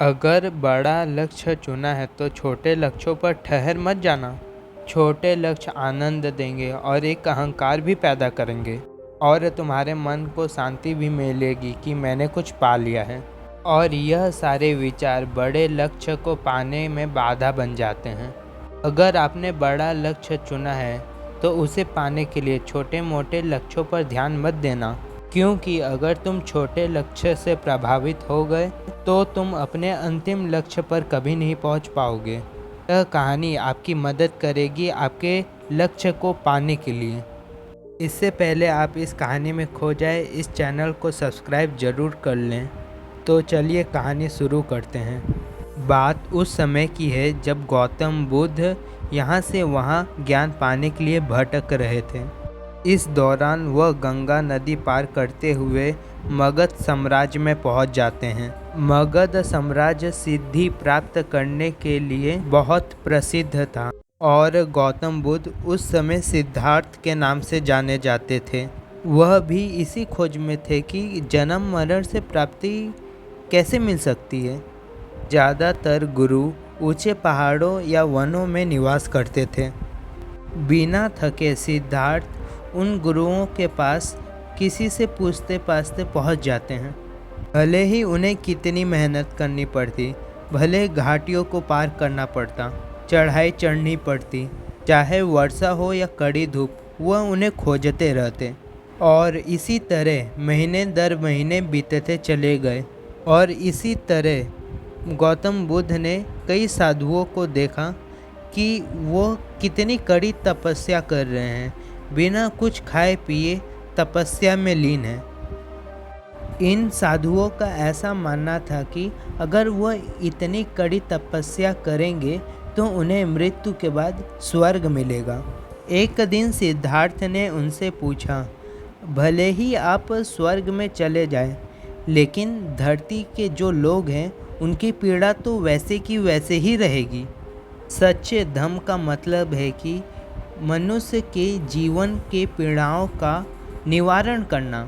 अगर बड़ा लक्ष्य चुना है तो छोटे लक्ष्यों पर ठहर मत जाना। छोटे लक्ष्य आनंद देंगे और एक अहंकार भी पैदा करेंगे, और तुम्हारे मन को शांति भी मिलेगी कि मैंने कुछ पा लिया है। और यह सारे विचार बड़े लक्ष्य को पाने में बाधा बन जाते हैं। अगर आपने बड़ा लक्ष्य चुना है तो उसे पाने के लिए छोटे मोटे लक्ष्यों पर ध्यान मत देना, क्योंकि अगर तुम छोटे लक्ष्य से प्रभावित हो गए तो तुम अपने अंतिम लक्ष्य पर कभी नहीं पहुंच पाओगे। यह कहानी आपकी मदद करेगी आपके लक्ष्य को पाने के लिए। इससे पहले आप इस कहानी में खो जाए, इस चैनल को सब्सक्राइब जरूर कर लें। तो चलिए कहानी शुरू करते हैं। बात उस समय की है जब गौतम बुद्ध यहाँ से वहाँ ज्ञान पाने के लिए भटक रहे थे। इस दौरान वह गंगा नदी पार करते हुए मगध साम्राज्य में पहुंच जाते हैं। मगध साम्राज्य सिद्धि प्राप्त करने के लिए बहुत प्रसिद्ध था और गौतम बुद्ध उस समय सिद्धार्थ के नाम से जाने जाते थे। वह भी इसी खोज में थे कि जन्म मरण से प्राप्ति कैसे मिल सकती है। ज़्यादातर गुरु ऊंचे पहाड़ों या वनों में निवास करते थे। बिना थके सिद्धार्थ उन गुरुओं के पास किसी से पूछते पाछते पहुंच जाते हैं। भले ही उन्हें कितनी मेहनत करनी पड़ती, भले घाटियों को पार करना पड़ता, चढ़ाई चढ़नी पड़ती, चाहे वर्षा हो या कड़ी धूप, वह उन्हें खोजते रहते। और इसी तरह महीने दर महीने बीतते चले गए। और इसी तरह गौतम बुद्ध ने कई साधुओं को देखा कि वो कितनी कड़ी तपस्या कर रहे हैं, बिना कुछ खाए पिए तपस्या में लीन है। इन साधुओं का ऐसा मानना था कि अगर वह इतनी कड़ी तपस्या करेंगे तो उन्हें मृत्यु के बाद स्वर्ग मिलेगा। एक दिन सिद्धार्थ ने उनसे पूछा, भले ही आप स्वर्ग में चले जाएं, लेकिन धरती के जो लोग हैं उनकी पीड़ा तो वैसे की वैसे ही रहेगी। सच्चे धम्म का मतलब है कि मनुष्य के जीवन के पीड़ाओं का निवारण करना,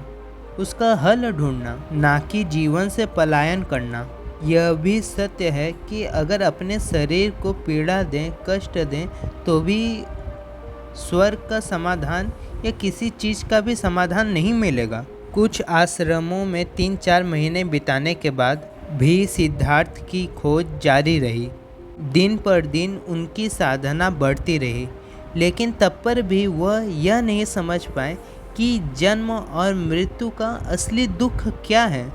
उसका हल ढूंढना, ना कि जीवन से पलायन करना। यह भी सत्य है कि अगर अपने शरीर को पीड़ा दें, कष्ट दें, तो भी स्वर्ग का समाधान या किसी चीज़ का भी समाधान नहीं मिलेगा। कुछ आश्रमों में 3-4 महीने बिताने के बाद भी सिद्धार्थ की खोज जारी रही। दिन पर दिन उनकी साधना बढ़ती रही, लेकिन तब पर भी वह यह नहीं समझ पाए कि जन्म और मृत्यु का असली दुख क्या है।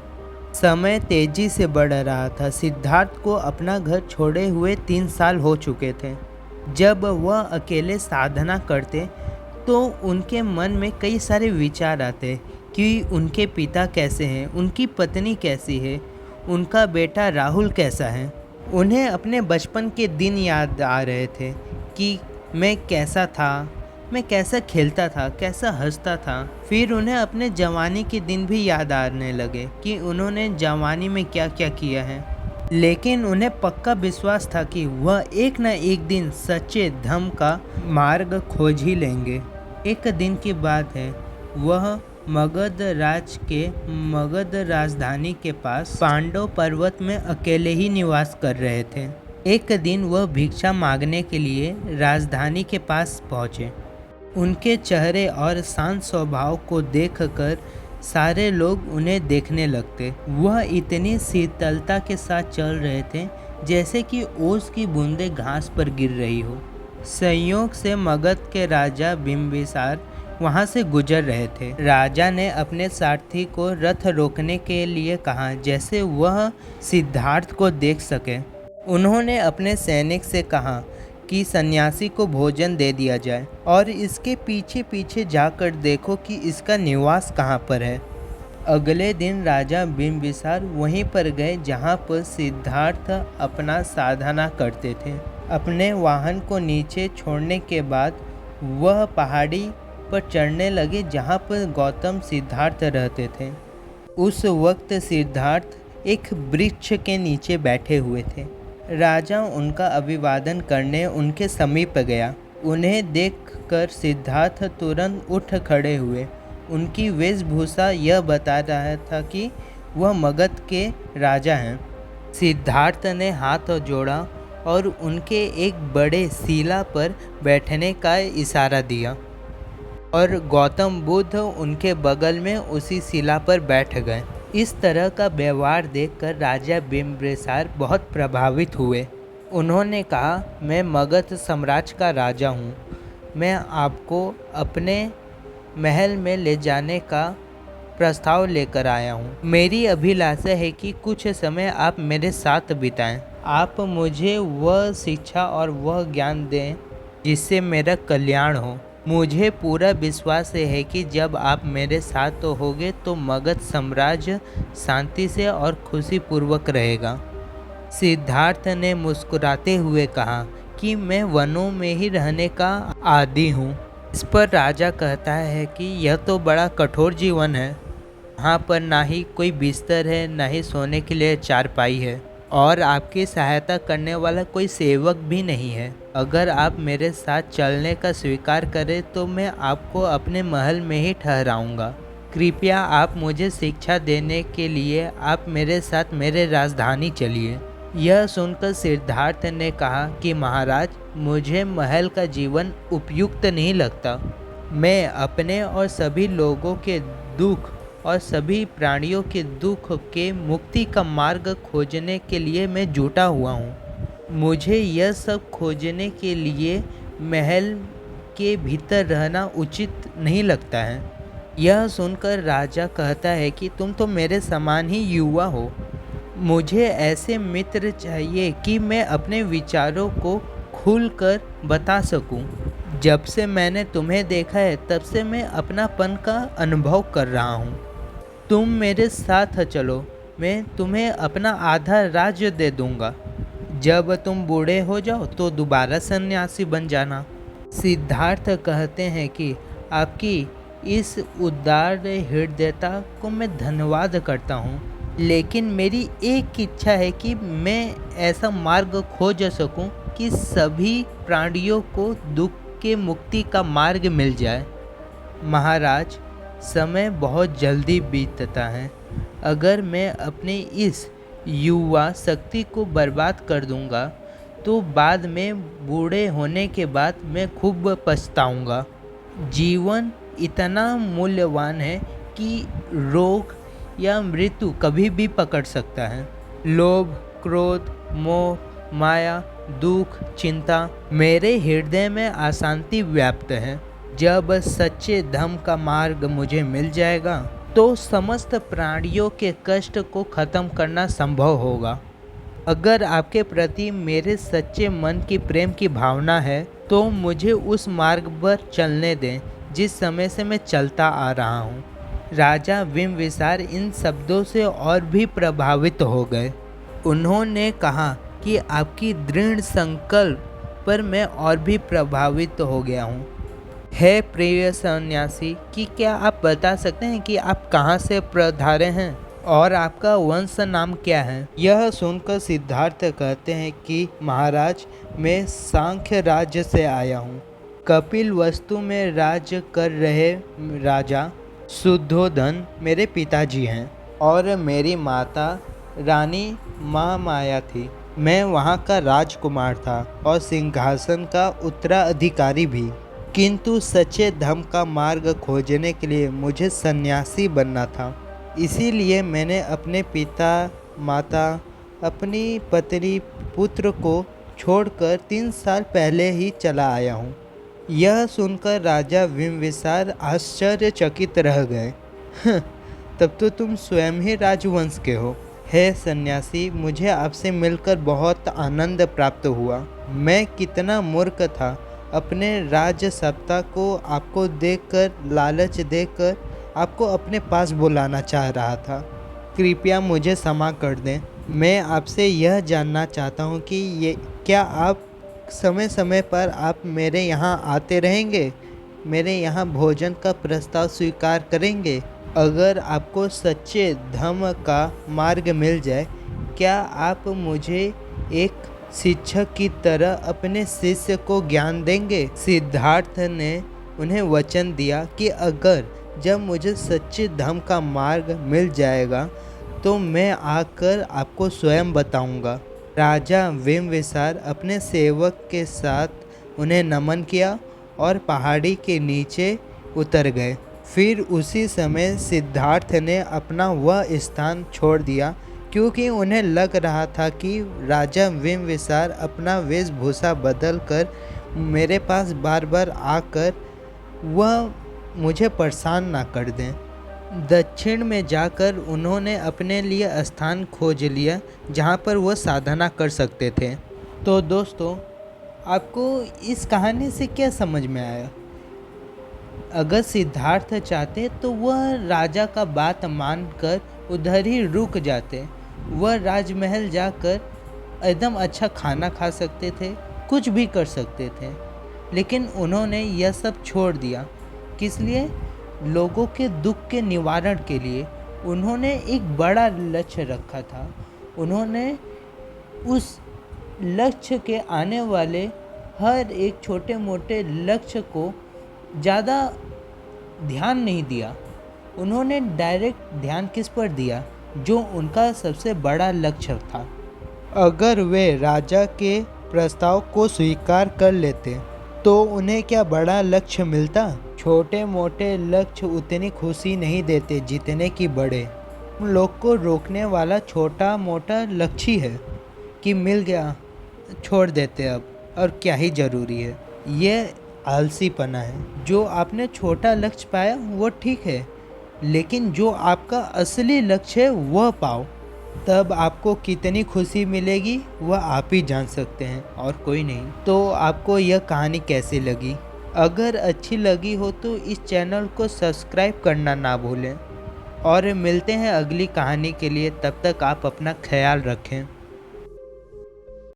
समय तेजी से बढ़ रहा था। सिद्धार्थ को अपना घर छोड़े हुए 3 साल हो चुके थे। जब वह अकेले साधना करते तो उनके मन में कई सारे विचार आते कि उनके पिता कैसे हैं, उनकी पत्नी कैसी है, उनका बेटा राहुल कैसा है। उन्हें अपने बचपन के दिन याद आ रहे थे कि मैं कैसा था, मैं कैसा खेलता था, कैसा हंसता था। फिर उन्हें अपने जवानी के दिन भी याद आने लगे कि उन्होंने जवानी में क्या क्या किया है। लेकिन उन्हें पक्का विश्वास था कि वह एक न एक दिन सच्चे धम्म का मार्ग खोज ही लेंगे। एक दिन की बात है, वह मगध राजधानी के पास पांडव पर्वत में अकेले ही निवास कर रहे थे। एक दिन वह भिक्षा मांगने के लिए राजधानी के पास पहुँचे। उनके चेहरे और शांत स्वभाव को देखकर सारे लोग उन्हें देखने लगते। वह इतनी शीतलता के साथ चल रहे थे जैसे कि ओस की बूंदें घास पर गिर रही हो। संयोग से मगध के राजा बिंबिसार वहां से गुजर रहे थे। राजा ने अपने सारथी को रथ रोकने के लिए कहा, जैसे वह सिद्धार्थ को देख सके। उन्होंने अपने सैनिक से कहा कि सन्यासी को भोजन दे दिया जाए और इसके पीछे पीछे जाकर देखो कि इसका निवास कहाँ पर है। अगले दिन राजा बिंबिसार वहीं पर गए जहाँ पर सिद्धार्थ अपना साधना करते थे। अपने वाहन को नीचे छोड़ने के बाद वह पहाड़ी पर चढ़ने लगे जहाँ पर गौतम सिद्धार्थ रहते थे। उस वक्त सिद्धार्थ एक वृक्ष के नीचे बैठे हुए थे। राजा उनका अभिवादन करने उनके समीप गया। उन्हें देखकर सिद्धार्थ तुरंत उठ खड़े हुए। उनकी वेशभूषा यह बता रहा था कि वह मगध के राजा हैं। सिद्धार्थ ने हाथ जोड़ा और उनके एक बड़े शिला पर बैठने का इशारा दिया और गौतम बुद्ध उनके बगल में उसी शिला पर बैठ गए। इस तरह का व्यवहार देखकर राजा बिम्बिसार बहुत प्रभावित हुए। उन्होंने कहा, मैं मगध साम्राज्य का राजा हूँ। मैं आपको अपने महल में ले जाने का प्रस्ताव लेकर आया हूँ। मेरी अभिलाषा है कि कुछ समय आप मेरे साथ बिताएं। आप मुझे वह शिक्षा और वह ज्ञान दें जिससे मेरा कल्याण हो। मुझे पूरा विश्वास है कि जब आप मेरे साथ होगे तो मगध साम्राज्य शांति से और खुशीपूर्वक रहेगा। सिद्धार्थ ने मुस्कुराते हुए कहा कि मैं वनों में ही रहने का आदी हूँ। इस पर राजा कहता है कि यह तो बड़ा कठोर जीवन है। यहाँ पर ना ही कोई बिस्तर है, ना ही सोने के लिए चारपाई है और आपकी सहायता करने वाला कोई सेवक भी नहीं है। अगर आप मेरे साथ चलने का स्वीकार करें तो मैं आपको अपने महल में ही ठहराऊंगा। कृपया आप मुझे शिक्षा देने के लिए आप मेरे साथ मेरे राजधानी चलिए। यह सुनकर सिद्धार्थ ने कहा कि महाराज, मुझे महल का जीवन उपयुक्त नहीं लगता। मैं अपने और सभी लोगों के दुख और सभी प्राणियों के दुख के मुक्ति का मार्ग खोजने के लिए मैं जुटा हुआ हूँ। मुझे यह सब खोजने के लिए महल के भीतर रहना उचित नहीं लगता है। यह सुनकर राजा कहता है कि तुम तो मेरे समान ही युवा हो। मुझे ऐसे मित्र चाहिए कि मैं अपने विचारों को खुलकर बता सकूं। जब से मैंने तुम्हें देखा है तब से मैं अपनापन का अनुभव कर रहा हूँ। तुम मेरे साथ चलो, मैं तुम्हें अपना आधा राज्य दे दूंगा। जब तुम बूढ़े हो जाओ तो दोबारा सन्यासी बन जाना। सिद्धार्थ कहते हैं कि आपकी इस उदार हृदयता को मैं धन्यवाद करता हूँ, लेकिन मेरी एक इच्छा है कि मैं ऐसा मार्ग खोज सकूं कि सभी प्राणियों को दुख के मुक्ति का मार्ग मिल जाए। महाराज, समय बहुत जल्दी बीतता है। अगर मैं अपनी इस युवा शक्ति को बर्बाद कर दूंगा तो बाद में बूढ़े होने के बाद मैं खूब पछताऊंगा। जीवन इतना मूल्यवान है कि रोग या मृत्यु कभी भी पकड़ सकता है। लोभ, क्रोध, मोह, माया, दुख, चिंता मेरे हृदय में अशांति व्याप्त है। जब सच्चे धर्म का मार्ग मुझे मिल जाएगा तो समस्त प्राणियों के कष्ट को खत्म करना संभव होगा। अगर आपके प्रति मेरे सच्चे मन की प्रेम की भावना है तो मुझे उस मार्ग पर चलने दें जिस समय से मैं चलता आ रहा हूँ। राजा बिम्बिसार इन शब्दों से और भी प्रभावित हो गए। उन्होंने कहा कि आपकी दृढ़ संकल्प पर मैं और भी प्रभावित हो गया हूँ। हे प्रिय सन्यासी, कि क्या आप बता सकते हैं कि आप कहाँ से पधारे हैं और आपका वंश नाम क्या है? यह सुनकर सिद्धार्थ कहते हैं कि महाराज, मैं सांख्य राज्य से आया हूँ। कपिल वस्तु में राज्य कर रहे राजा शुद्धोधन मेरे पिताजी हैं और मेरी माता रानी महामाया थी। मैं वहाँ का राजकुमार था और सिंहासन का उत्तराधिकारी भी। किंतु सच्चे धर्म का मार्ग खोजने के लिए मुझे सन्यासी बनना था। इसीलिए मैंने अपने पिता, माता, अपनी पत्नी, पुत्र को छोड़कर 3 साल पहले ही चला आया हूँ। यह सुनकर राजा बिम्बिसार आश्चर्यचकित रह गए। तब तो तुम स्वयं ही राजवंश के हो। हे सन्यासी, मुझे आपसे मिलकर बहुत आनंद प्राप्त हुआ। मैं कितना मूर्ख था। अपने राज्य सत्ता को आपको देखकर, लालच देकर आपको अपने पास बुलाना चाह रहा था। कृपया मुझे क्षमा कर दें। मैं आपसे यह जानना चाहता हूँ कि क्या आप समय समय पर आप मेरे यहाँ आते रहेंगे? मेरे यहाँ भोजन का प्रस्ताव स्वीकार करेंगे? अगर आपको सच्चे धर्म का मार्ग मिल जाए, क्या आप मुझे एक शिक्षक की तरह अपने शिष्य को ज्ञान देंगे? सिद्धार्थ ने उन्हें वचन दिया कि अगर जब मुझे सच्चे धर्म का मार्ग मिल जाएगा तो मैं आकर आपको स्वयं बताऊंगा। राजा बिम्बिसार अपने सेवक के साथ उन्हें नमन किया और पहाड़ी के नीचे उतर गए। फिर उसी समय सिद्धार्थ ने अपना वह स्थान छोड़ दिया, क्योंकि उन्हें लग रहा था कि राजा बिम्बिसार अपना वेशभूषा बदल कर मेरे पास बार बार आकर वह मुझे परेशान ना कर दें। दक्षिण में जाकर उन्होंने अपने लिए स्थान खोज लिया जहाँ पर वह साधना कर सकते थे। तो दोस्तों, आपको इस कहानी से क्या समझ में आया? अगर सिद्धार्थ चाहते तो वह राजा का बात मानकर उधर ही रुक जाते। वह राजमहल जाकर एकदम अच्छा खाना खा सकते थे, कुछ भी कर सकते थे, लेकिन उन्होंने यह सब छोड़ दिया। किस लिए? लोगों के दुख के निवारण के लिए। उन्होंने एक बड़ा लक्ष्य रखा था। उन्होंने उस लक्ष्य के आने वाले हर एक छोटे मोटे लक्ष्य को ज़्यादा ध्यान नहीं दिया। उन्होंने डायरेक्ट ध्यान किस पर दिया? जो उनका सबसे बड़ा लक्ष्य था। अगर वे राजा के प्रस्ताव को स्वीकार कर लेते तो उन्हें क्या बड़ा लक्ष्य मिलता? छोटे मोटे लक्ष्य उतनी खुशी नहीं देते जितने कि बड़े। उन लोग को रोकने वाला छोटा मोटा लक्ष्य है कि मिल गया, छोड़ देते अब, और क्या ही ज़रूरी है। ये आलसीपना है। जो आपने छोटा लक्ष्य पाया वो ठीक है, लेकिन जो आपका असली लक्ष्य है वह पाओ, तब आपको कितनी खुशी मिलेगी वह आप ही जान सकते हैं और कोई नहीं। तो आपको यह कहानी कैसी लगी? अगर अच्छी लगी हो तो इस चैनल को सब्सक्राइब करना ना भूलें, और मिलते हैं अगली कहानी के लिए। तब तक आप अपना ख्याल रखें।